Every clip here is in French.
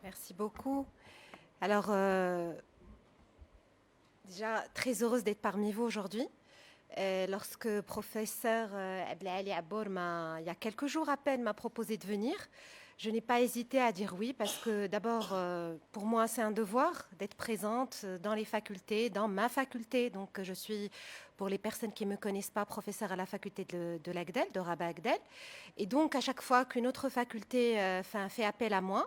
Merci beaucoup. Alors, déjà, très heureuse d'être parmi vous aujourd'hui. Lorsque professeur Abdelali Abbour, il y a quelques jours à peine, m'a proposé de venir, je n'ai pas hésité à dire oui parce que d'abord, pour moi, c'est un devoir d'être présente dans les facultés, dans ma faculté. Donc, je suis, pour les personnes qui ne me connaissent pas, professeure à la faculté de l'Agdel, de Rabat Agdel. Et donc, à chaque fois qu'une autre faculté fait appel à moi,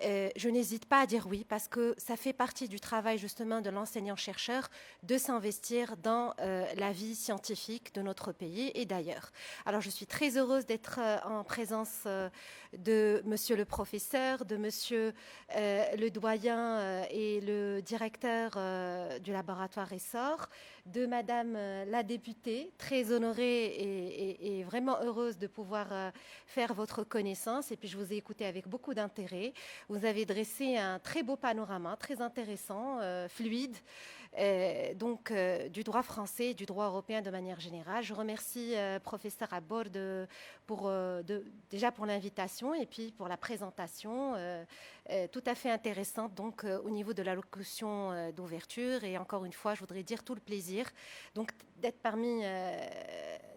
je n'hésite pas à dire oui parce que ça fait partie du travail justement de l'enseignant-chercheur de s'investir dans la vie scientifique de notre pays et d'ailleurs. Alors je suis très heureuse d'être en présence de monsieur le professeur, de monsieur le doyen et le directeur du laboratoire Essor, de madame la députée, très honorée et vraiment heureuse de pouvoir faire votre connaissance. Et puis je vous ai écouté avec beaucoup d'intérêt. Vous avez dressé un très beau panorama, très intéressant, fluide, du droit français et du droit européen de manière générale. Je remercie professeur Abbour déjà pour l'invitation et puis pour la présentation tout à fait intéressante au niveau de l'allocution d'ouverture. Et encore une fois, je voudrais dire tout le plaisir d'être parmi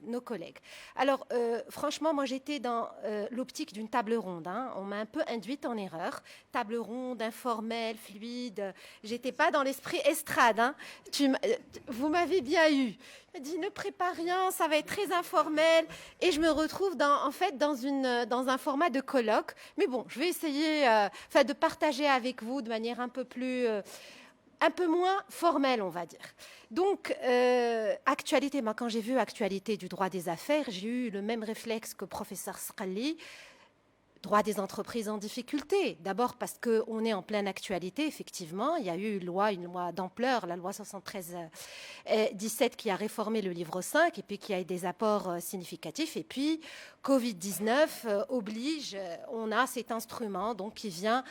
nos collègues. Alors, franchement, moi, j'étais dans l'optique d'une table ronde. On m'a un peu induite en erreur. Table ronde, informelle, fluide. J'étais pas dans l'esprit estrade. Vous m'avez bien eu. Je me dis, ne prépare rien, ça va être très informel. Et je me retrouve dans un format de colloque. Mais bon, je vais essayer de partager avec vous de manière un peu moins formelle, on va dire. Donc, actualité, moi, quand j'ai vu actualité du droit des affaires, j'ai eu le même réflexe que professeur Sqali. Droit des entreprises en difficulté. D'abord parce qu'on est en pleine actualité, effectivement. Il y a eu une loi d'ampleur, la loi 73-17 qui a réformé le livre 5 et puis qui a eu des apports significatifs. Et puis, Covid-19 oblige, on a cet instrument qui vient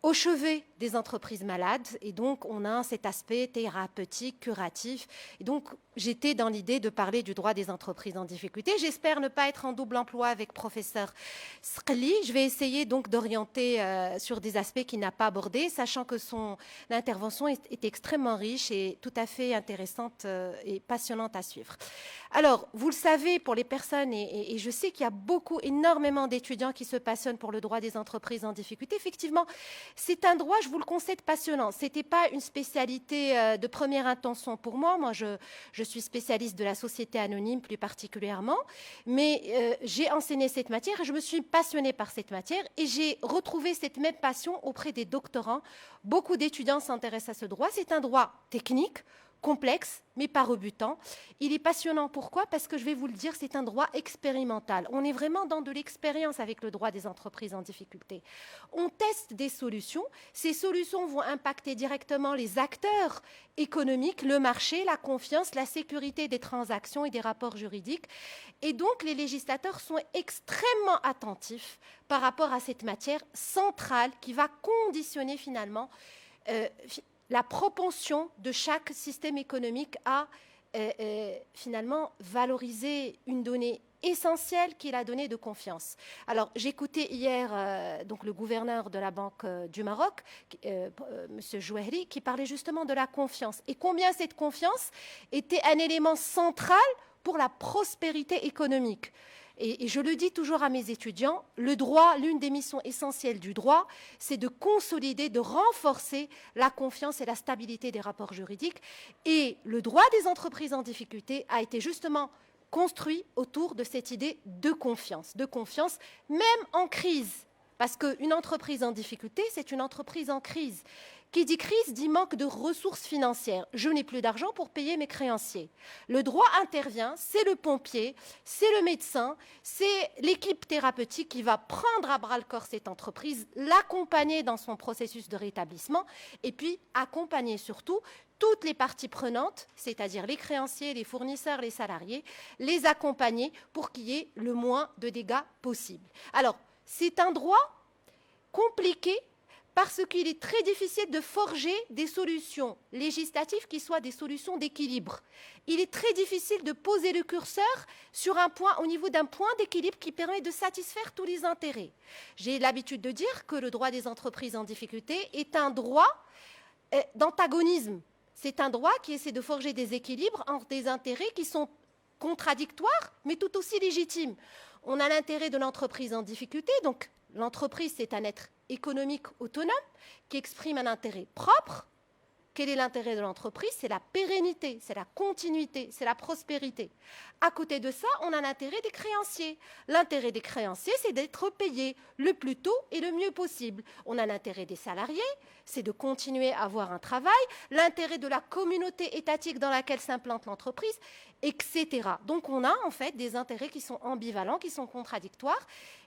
au chevet des entreprises malades. Et donc, on a cet aspect thérapeutique, curatif. Et donc, j'étais dans l'idée de parler du droit des entreprises en difficulté. J'espère ne pas être en double emploi avec professeur Sqali. Je vais essayer donc d'orienter sur des aspects qu'il n'a pas abordés, sachant que son intervention est extrêmement riche et tout à fait intéressante et passionnante à suivre. Alors, vous le savez, pour les personnes, et je sais qu'il y a énormément d'étudiants qui se passionnent pour le droit des entreprises en difficulté. Effectivement, c'est un droit, je vous le concède, passionnant. Ce n'était pas une spécialité de première intention pour moi. Moi, je suis spécialiste de la société anonyme plus particulièrement, mais j'ai enseigné cette matière et je me suis passionnée par cette matière et j'ai retrouvé cette même passion auprès des doctorants. Beaucoup d'étudiants s'intéressent à ce droit. C'est un droit technique, complexe, mais pas rebutant. Il est passionnant. Pourquoi? Parce que je vais vous le dire, c'est un droit expérimental. On est vraiment dans de l'expérience avec le droit des entreprises en difficulté. On teste des solutions. Ces solutions vont impacter directement les acteurs économiques, le marché, la confiance, la sécurité des transactions et des rapports juridiques. Et donc, les législateurs sont extrêmement attentifs par rapport à cette matière centrale qui va conditionner finalement la propension de chaque système économique à finalement valoriser une donnée essentielle qui est la donnée de confiance. Alors, j'écoutais hier le gouverneur de la Banque du Maroc, M. Jouahri, qui parlait justement de la confiance et combien cette confiance était un élément central pour la prospérité économique. Et je le dis toujours à mes étudiants, le droit, l'une des missions essentielles du droit, c'est de consolider, de renforcer la confiance et la stabilité des rapports juridiques. Et le droit des entreprises en difficulté a été justement construit autour de cette idée de confiance même en crise. Parce qu'une entreprise en difficulté, c'est une entreprise en crise. Qui dit crise dit manque de ressources financières. Je n'ai plus d'argent pour payer mes créanciers. Le droit intervient, c'est le pompier, c'est le médecin, c'est l'équipe thérapeutique qui va prendre à bras-le-corps cette entreprise, l'accompagner dans son processus de rétablissement et puis accompagner surtout toutes les parties prenantes, c'est-à-dire les créanciers, les fournisseurs, les salariés, les accompagner pour qu'il y ait le moins de dégâts possible. Alors, c'est un droit compliqué parce qu'il est très difficile de forger des solutions législatives qui soient des solutions d'équilibre. Il est très difficile de poser le curseur sur un point, au niveau d'un point d'équilibre qui permet de satisfaire tous les intérêts. J'ai l'habitude de dire que le droit des entreprises en difficulté est un droit d'antagonisme. C'est un droit qui essaie de forger des équilibres entre des intérêts qui sont contradictoires, mais tout aussi légitimes. On a l'intérêt de l'entreprise en difficulté, donc l'entreprise, c'est un être économique autonome qui exprime un intérêt propre. Quel est l'intérêt de l'entreprise? C'est la pérennité, c'est la continuité, c'est la prospérité. À côté de ça, on a l'intérêt des créanciers. L'intérêt des créanciers, c'est d'être payé le plus tôt et le mieux possible. On a l'intérêt des salariés, c'est de continuer à avoir un travail. L'intérêt de la communauté étatique dans laquelle s'implante l'entreprise, etc. Donc on a en fait des intérêts qui sont ambivalents, qui sont contradictoires.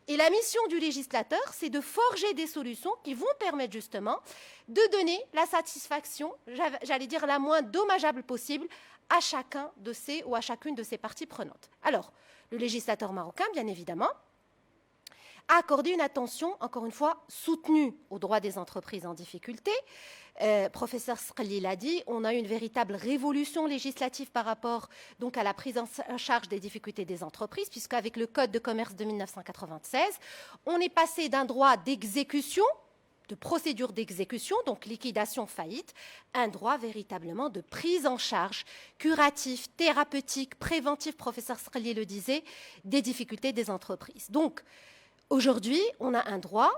Et la mission du législateur, c'est de forger des solutions qui vont permettre justement de donner la satisfaction, j'allais dire la moins dommageable possible, à chacun de ces ou à chacune de ces parties prenantes. Alors, le législateur marocain, bien évidemment, a accordé une attention, encore une fois, soutenue aux droits des entreprises en difficulté. Professeur Sqali l'a dit, on a eu une véritable révolution législative par rapport donc, à la prise en charge des difficultés des entreprises, puisqu'avec le Code de commerce de 1996, on est passé d'un droit d'exécution, de procédure d'exécution, donc liquidation, faillite, un droit véritablement de prise en charge curatif, thérapeutique, préventif, professeur Sqali le disait, des difficultés des entreprises. Donc, aujourd'hui, on a un droit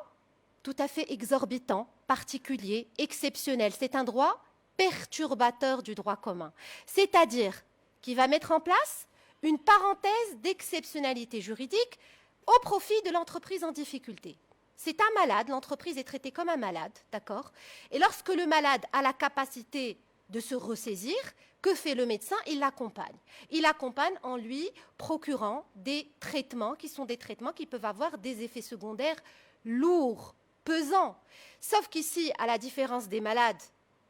tout à fait exorbitant, particulier, exceptionnel. C'est un droit perturbateur du droit commun, c'est-à-dire qui va mettre en place une parenthèse d'exceptionnalité juridique au profit de l'entreprise en difficulté. C'est un malade, l'entreprise est traitée comme un malade, d'accord? Et lorsque le malade a la capacité de se ressaisir, que fait le médecin? Il l'accompagne. Il l'accompagne en lui procurant des traitements qui sont des traitements qui peuvent avoir des effets secondaires lourds, pesants. Sauf qu'ici, à la différence des malades,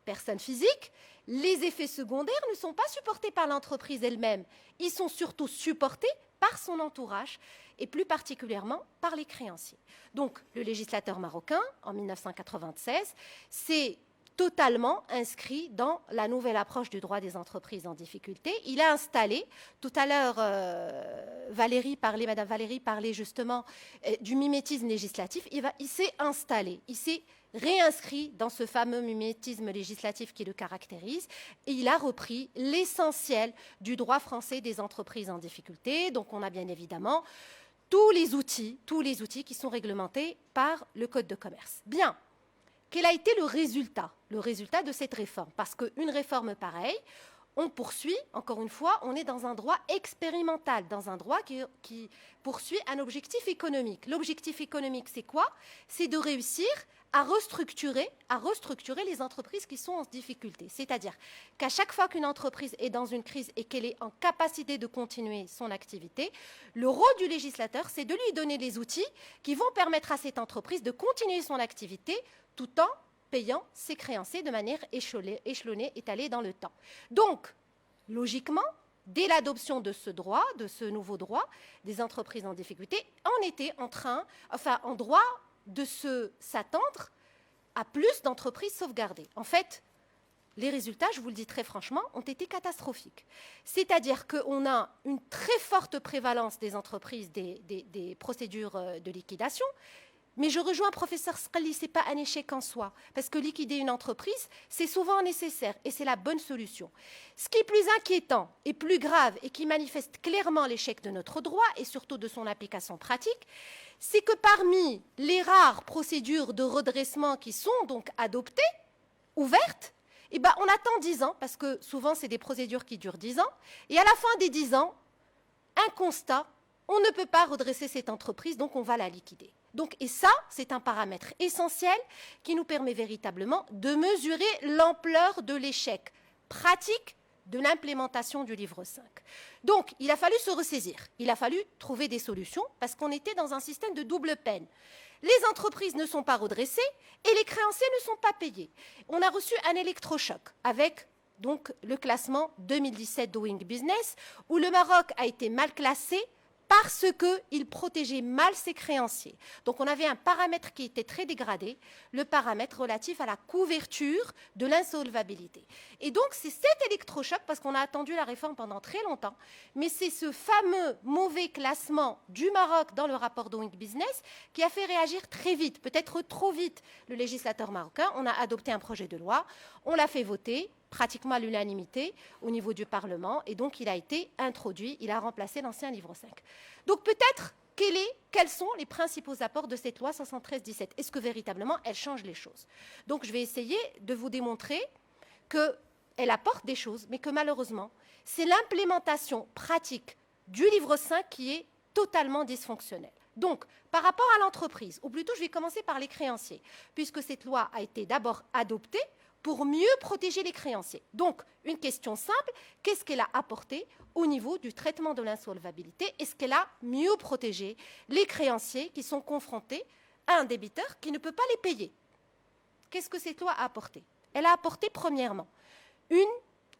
personnes physiques, les effets secondaires ne sont pas supportés par l'entreprise elle-même. Ils sont surtout supportés par son entourage et plus particulièrement par les créanciers. Donc, le législateur marocain, en 1996, s'est totalement inscrit dans la nouvelle approche du droit des entreprises en difficulté. Il a installé, tout à l'heure, Madame Valérie parlait justement du mimétisme législatif. Il s'est installé, il s'est réinscrit dans ce fameux mimétisme législatif qui le caractérise et il a repris l'essentiel du droit français des entreprises en difficulté. Donc on a bien évidemment tous les outils qui sont réglementés par le Code de commerce. Bien, quel a été le résultat de cette réforme? Parce qu'une réforme pareille, on poursuit, encore une fois, on est dans un droit expérimental, dans un droit qui poursuit un objectif économique. L'objectif économique, c'est quoi? C'est de réussir à restructurer les entreprises qui sont en difficulté. C'est-à-dire qu'à chaque fois qu'une entreprise est dans une crise et qu'elle est en capacité de continuer son activité, le rôle du législateur, c'est de lui donner les outils qui vont permettre à cette entreprise de continuer son activité tout en payant ses créanciers de manière échelonnée, étalée dans le temps. Donc, logiquement, dès l'adoption de ce droit, de ce nouveau droit des entreprises en difficulté, on était en droit de s'attendre à plus d'entreprises sauvegardées. En fait, les résultats, je vous le dis très franchement, ont été catastrophiques. C'est-à-dire qu'on a une très forte prévalence des entreprises, des procédures de liquidation. Mais je rejoins professeur Sqali, ce n'est pas un échec en soi, parce que liquider une entreprise, c'est souvent nécessaire et c'est la bonne solution. Ce qui est plus inquiétant et plus grave et qui manifeste clairement l'échec de notre droit et surtout de son application pratique, c'est que parmi les rares procédures de redressement qui sont donc adoptées, ouvertes, on attend 10 ans, parce que souvent c'est des procédures qui durent 10 ans, et à la fin des 10 ans, un constat, on ne peut pas redresser cette entreprise, donc on va la liquider. Donc, et ça, c'est un paramètre essentiel qui nous permet véritablement de mesurer l'ampleur de l'échec pratique de l'implémentation du livre 5. Donc, il a fallu se ressaisir, il a fallu trouver des solutions parce qu'on était dans un système de double peine. Les entreprises ne sont pas redressées et les créanciers ne sont pas payés. On a reçu un électrochoc avec donc, le classement 2017 Doing Business où le Maroc a été mal classé parce qu'il protégeait mal ses créanciers. Donc on avait un paramètre qui était très dégradé, le paramètre relatif à la couverture de l'insolvabilité. Et donc c'est cet électrochoc, parce qu'on a attendu la réforme pendant très longtemps, mais c'est ce fameux mauvais classement du Maroc dans le rapport Doing Business qui a fait réagir très vite, peut-être trop vite, le législateur marocain. On a adopté un projet de loi, on l'a fait voter, pratiquement à l'unanimité au niveau du Parlement, et donc il a été introduit, il a remplacé l'ancien livre 5. Donc peut-être, quels sont les principaux apports de cette loi 73-17 ? Est-ce que véritablement elle change les choses ? Donc je vais essayer de vous démontrer qu'elle apporte des choses, mais que malheureusement, c'est l'implémentation pratique du livre 5 qui est totalement dysfonctionnelle. Donc, par rapport à l'entreprise, ou plutôt je vais commencer par les créanciers, puisque cette loi a été d'abord adoptée pour mieux protéger les créanciers. Donc, une question simple, qu'est-ce qu'elle a apporté au niveau du traitement de l'insolvabilité? Est-ce qu'elle a mieux protégé les créanciers qui sont confrontés à un débiteur qui ne peut pas les payer? Qu'est-ce que cette loi a apporté? Elle a apporté, premièrement,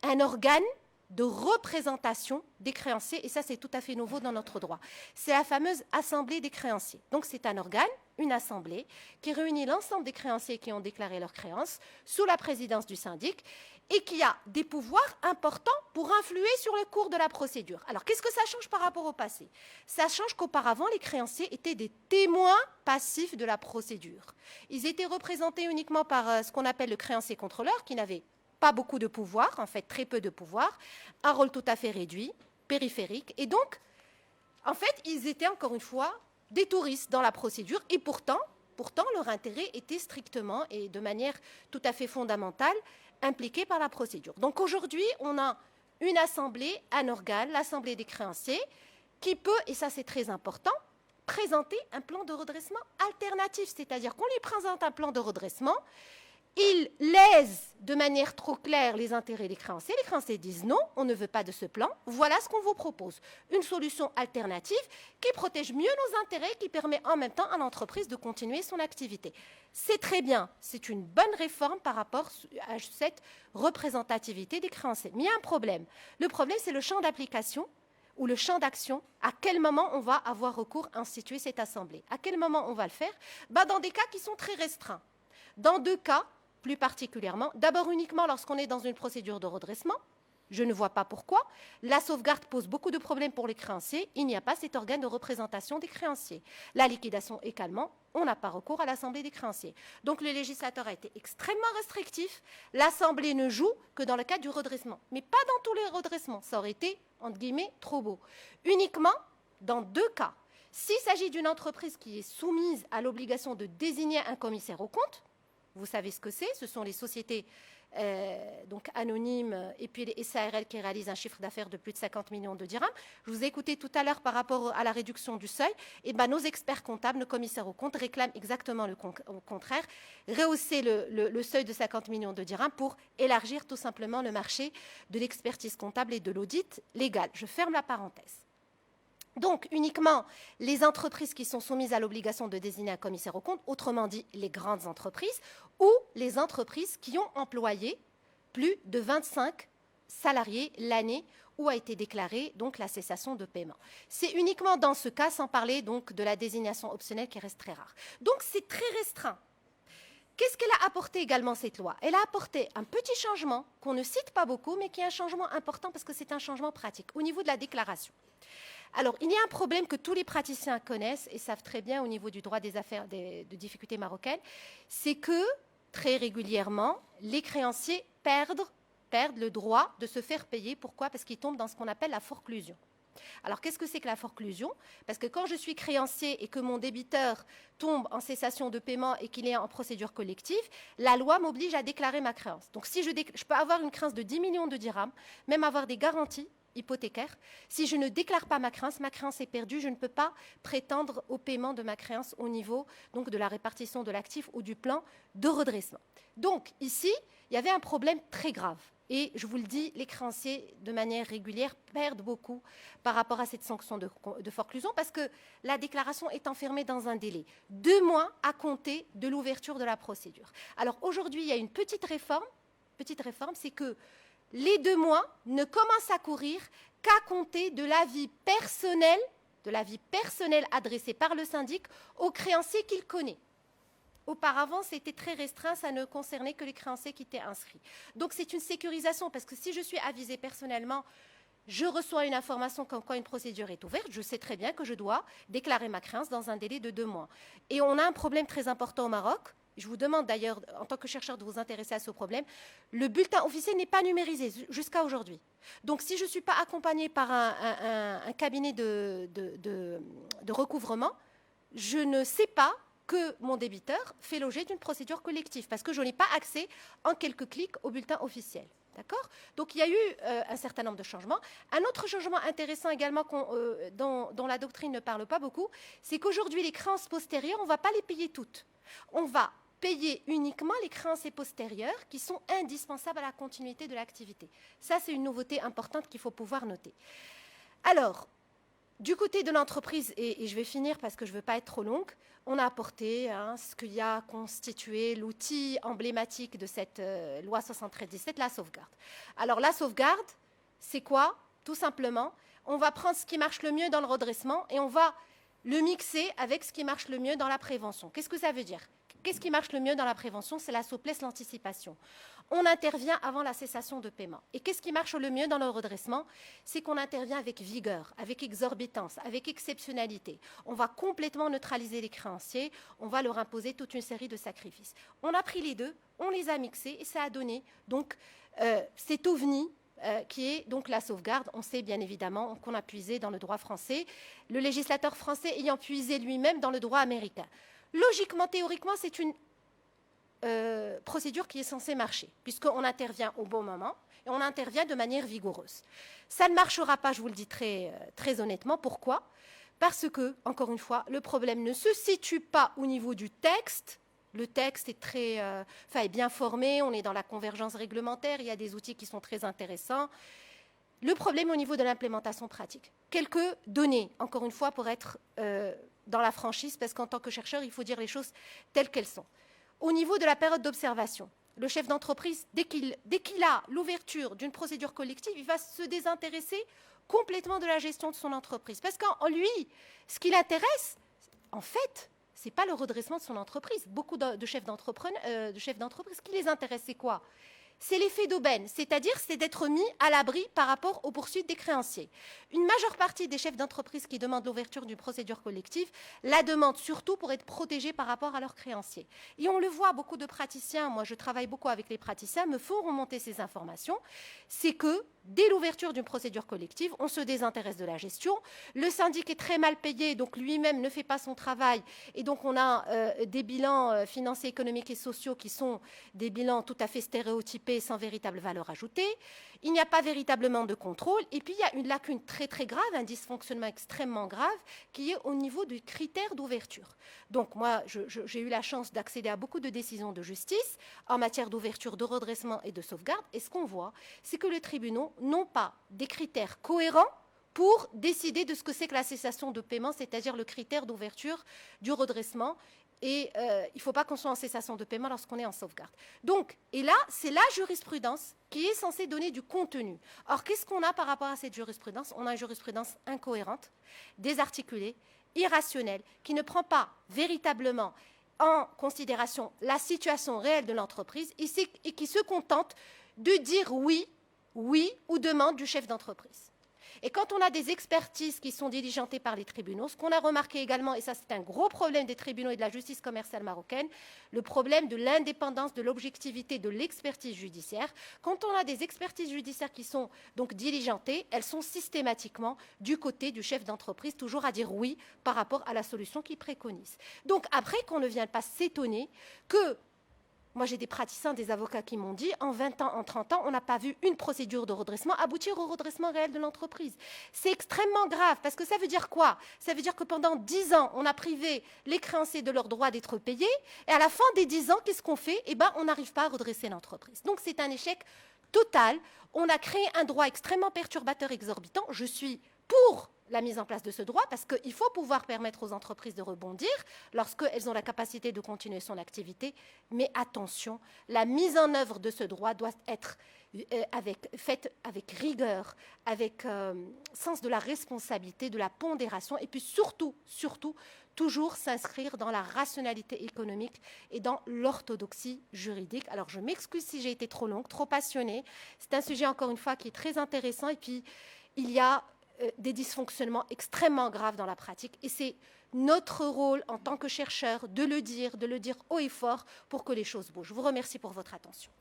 un organe de représentation des créanciers, et ça c'est tout à fait nouveau dans notre droit. C'est la fameuse assemblée des créanciers. Donc c'est un organe, une assemblée, qui réunit l'ensemble des créanciers qui ont déclaré leurs créances sous la présidence du syndic et qui a des pouvoirs importants pour influer sur le cours de la procédure. Alors qu'est-ce que ça change par rapport au passé? Ça change qu'auparavant les créanciers étaient des témoins passifs de la procédure. Ils étaient représentés uniquement par ce qu'on appelle le créancier contrôleur, qui n'avait pas beaucoup de pouvoir, en fait très peu de pouvoir, un rôle tout à fait réduit, périphérique. Et donc, en fait, ils étaient encore une fois des touristes dans la procédure et pourtant leur intérêt était strictement et de manière tout à fait fondamentale impliqué par la procédure. Donc aujourd'hui, on a une assemblée, un organe, l'assemblée des créanciers, qui peut, et ça c'est très important, présenter un plan de redressement alternatif, c'est-à-dire qu'on lui présente un plan de redressement. Il lèse de manière trop claire les intérêts des créanciers. Les créanciers disent non, on ne veut pas de ce plan. Voilà ce qu'on vous propose. Une solution alternative qui protège mieux nos intérêts, qui permet en même temps à l'entreprise de continuer son activité. C'est très bien. C'est une bonne réforme par rapport à cette représentativité des créanciers. Mais il y a un problème. Le problème, c'est le champ d'application ou le champ d'action. À quel moment on va avoir recours à instituer cette assemblée? À quel moment on va le faire? Dans des cas qui sont très restreints. Dans deux cas, plus particulièrement, d'abord uniquement lorsqu'on est dans une procédure de redressement, je ne vois pas pourquoi. La sauvegarde pose beaucoup de problèmes pour les créanciers, il n'y a pas cet organe de représentation des créanciers. La liquidation également, on n'a pas recours à l'Assemblée des créanciers. Donc le législateur a été extrêmement restrictif, l'Assemblée ne joue que dans le cadre du redressement, mais pas dans tous les redressements, ça aurait été, entre guillemets, trop beau. Uniquement dans deux cas. S'il s'agit d'une entreprise qui est soumise à l'obligation de désigner un commissaire aux comptes, vous savez ce que c'est, ce sont les sociétés donc anonymes et puis les SARL qui réalisent un chiffre d'affaires de plus de 50 millions de dirhams. Je vous ai écouté tout à l'heure par rapport à la réduction du seuil. Et nos experts comptables, nos commissaires aux comptes réclament exactement le contraire, rehausser le seuil de 50 millions de dirhams pour élargir tout simplement le marché de l'expertise comptable et de l'audit légal. Je ferme la parenthèse. Donc, uniquement les entreprises qui sont soumises à l'obligation de désigner un commissaire aux comptes, autrement dit les grandes entreprises, ou les entreprises qui ont employé plus de 25 salariés l'année où a été déclarée donc la cessation de paiement. C'est uniquement dans ce cas, sans parler donc de la désignation optionnelle qui reste très rare. Donc, c'est très restreint. Qu'est-ce qu'elle a apporté également, cette loi? Elle a apporté un petit changement qu'on ne cite pas beaucoup, mais qui est un changement important parce que c'est un changement pratique au niveau de la déclaration. Alors, il y a un problème que tous les praticiens connaissent et savent très bien au niveau du droit des affaires de difficultés marocaines, c'est que, très régulièrement, les créanciers perdent le droit de se faire payer. Pourquoi? Parce qu'ils tombent dans ce qu'on appelle la forclusion. Alors, qu'est-ce que c'est que la forclusion? Parce que quand je suis créancier et que mon débiteur tombe en cessation de paiement et qu'il est en procédure collective, la loi m'oblige à déclarer ma créance. Donc, si je peux avoir une créance de 10 millions de dirhams, même avoir des garanties hypothécaire. Si je ne déclare pas ma créance est perdue. Je ne peux pas prétendre au paiement de ma créance au niveau donc, de la répartition de l'actif ou du plan de redressement. Donc ici, il y avait un problème très grave. Et je vous le dis, les créanciers, de manière régulière, perdent beaucoup par rapport à cette sanction de forclusion parce que la déclaration est enfermée dans un délai. 2 mois à compter de l'ouverture de la procédure. Alors aujourd'hui, il y a une petite réforme, c'est que les 2 mois ne commencent à courir qu'à compter de l'avis personnel de l'avis personnel adressé par le syndic aux créanciers qu'il connaît. Auparavant, c'était très restreint, ça ne concernait que les créanciers qui étaient inscrits. Donc c'est une sécurisation, parce que si je suis avisée personnellement, je reçois une information comme quoi une procédure est ouverte, je sais très bien que je dois déclarer ma créance dans un délai de 2 mois. Et on a un problème très important au Maroc. Je vous demande d'ailleurs, en tant que chercheur, de vous intéresser à ce problème. Le bulletin officiel n'est pas numérisé jusqu'à aujourd'hui. Donc, si je ne suis pas accompagnée par un cabinet de recouvrement, je ne sais pas que mon débiteur fait l'objet d'une procédure collective, parce que je n'ai pas accès en quelques clics au bulletin officiel. D'accord ? Donc, il y a eu un certain nombre de changements. Un autre changement intéressant également dont la doctrine ne parle pas beaucoup, c'est qu'aujourd'hui, les créances postérieures, on ne va pas les payer toutes. On va payer uniquement les créanciers postérieurs qui sont indispensables à la continuité de l'activité. Ça, c'est une nouveauté importante qu'il faut pouvoir noter. Alors, du côté de l'entreprise, et je vais finir parce que je ne veux pas être trop longue, on a apporté ce qui a constitué l'outil emblématique de cette loi 73-17, la sauvegarde. Alors, la sauvegarde, c'est quoi ? Tout simplement, on va prendre ce qui marche le mieux dans le redressement et on va le mixer avec ce qui marche le mieux dans la prévention. Qu'est-ce que ça veut dire ? Qu'est-ce qui marche le mieux dans la prévention ? C'est la souplesse, l'anticipation. On intervient avant la cessation de paiement. Et qu'est-ce qui marche le mieux dans le redressement ? C'est qu'on intervient avec vigueur, avec exorbitance, avec exceptionnalité. On va complètement neutraliser les créanciers, on va leur imposer toute une série de sacrifices. On a pris les deux, on les a mixés et ça a donné donc cet ovni qui est donc la sauvegarde. On sait bien évidemment qu'on a puisé dans le droit français, le législateur français ayant puisé lui-même dans le droit américain. Logiquement, théoriquement, c'est une procédure qui est censée marcher, puisqu'on intervient au bon moment et on intervient de manière vigoureuse. Ça ne marchera pas, je vous le dis très honnêtement. Pourquoi ? Parce que, encore une fois, le problème ne se situe pas au niveau du texte. Le texte est est bien formé, on est dans la convergence réglementaire, il y a des outils qui sont très intéressants. Le problème au niveau de l'implémentation pratique. Quelques données, encore une fois, pour être dans la franchise, parce qu'en tant que chercheur, il faut dire les choses telles qu'elles sont. Au niveau de la période d'observation, le chef d'entreprise, dès qu'il a l'ouverture d'une procédure collective, il va se désintéresser complètement de la gestion de son entreprise. Parce qu'en lui, ce qui l'intéresse, en fait, ce n'est pas le redressement de son entreprise. Beaucoup de chefs d'entreprise, ce qui les intéresse, c'est quoi ? C'est l'effet d'aubaine, c'est-à-dire c'est d'être mis à l'abri par rapport aux poursuites des créanciers. Une majeure partie des chefs d'entreprise qui demandent l'ouverture d'une procédure collective la demandent surtout pour être protégés par rapport à leurs créanciers. Et on le voit, beaucoup de praticiens, moi je travaille beaucoup avec les praticiens, me font remonter ces informations, c'est que dès l'ouverture d'une procédure collective, on se désintéresse de la gestion, le syndic est très mal payé, donc lui-même ne fait pas son travail, et donc on a des bilans financiers, économiques et sociaux qui sont des bilans tout à fait stéréotypés, sans véritable valeur ajoutée. Il n'y a pas véritablement de contrôle. Et puis, il y a une lacune très, très grave, un dysfonctionnement extrêmement grave qui est au niveau du critère d'ouverture. Donc, moi, j'ai eu la chance d'accéder à beaucoup de décisions de justice en matière d'ouverture, de redressement et de sauvegarde. Et ce qu'on voit, c'est que les tribunaux n'ont pas des critères cohérents pour décider de ce que c'est que la cessation de paiement, c'est-à-dire le critère d'ouverture du redressement. Et il ne faut pas qu'on soit en cessation de paiement lorsqu'on est en sauvegarde. Donc, et là, c'est la jurisprudence qui est censée donner du contenu. Or, qu'est-ce qu'on a par rapport à cette jurisprudence ? On a une jurisprudence incohérente, désarticulée, irrationnelle, qui ne prend pas véritablement en considération la situation réelle de l'entreprise et qui se contente de dire oui ou demande du chef d'entreprise. Et quand on a des expertises qui sont diligentées par les tribunaux, ce qu'on a remarqué également, et ça c'est un gros problème des tribunaux et de la justice commerciale marocaine, le problème de l'indépendance, de l'objectivité de l'expertise judiciaire. Quand on a des expertises judiciaires qui sont donc diligentées, elles sont systématiquement du côté du chef d'entreprise, toujours à dire oui par rapport à la solution qu'il préconise. Donc après, qu'on ne vienne pas s'étonner que... Moi, j'ai des praticiens, des avocats qui m'ont dit, en 20 ans, en 30 ans, on n'a pas vu une procédure de redressement aboutir au redressement réel de l'entreprise. C'est extrêmement grave, parce que ça veut dire quoi ? Ça veut dire que pendant 10 ans, on a privé les créanciers de leur droit d'être payés, et à la fin des 10 ans, qu'est-ce qu'on fait ? Eh bien, on n'arrive pas à redresser l'entreprise. Donc, c'est un échec total. On a créé un droit extrêmement perturbateur, exorbitant. Je suis pour la mise en place de ce droit, parce qu'il faut pouvoir permettre aux entreprises de rebondir lorsqu'elles ont la capacité de continuer son activité. Mais attention, la mise en œuvre de ce droit doit être faite avec rigueur, avec sens de la responsabilité, de la pondération, et puis surtout, toujours s'inscrire dans la rationalité économique et dans l'orthodoxie juridique. Alors je m'excuse si j'ai été trop longue, trop passionnée. C'est un sujet, encore une fois, qui est très intéressant, et puis il y a des dysfonctionnements extrêmement graves dans la pratique, et c'est notre rôle en tant que chercheurs de le dire haut et fort pour que les choses bougent. Je vous remercie pour votre attention.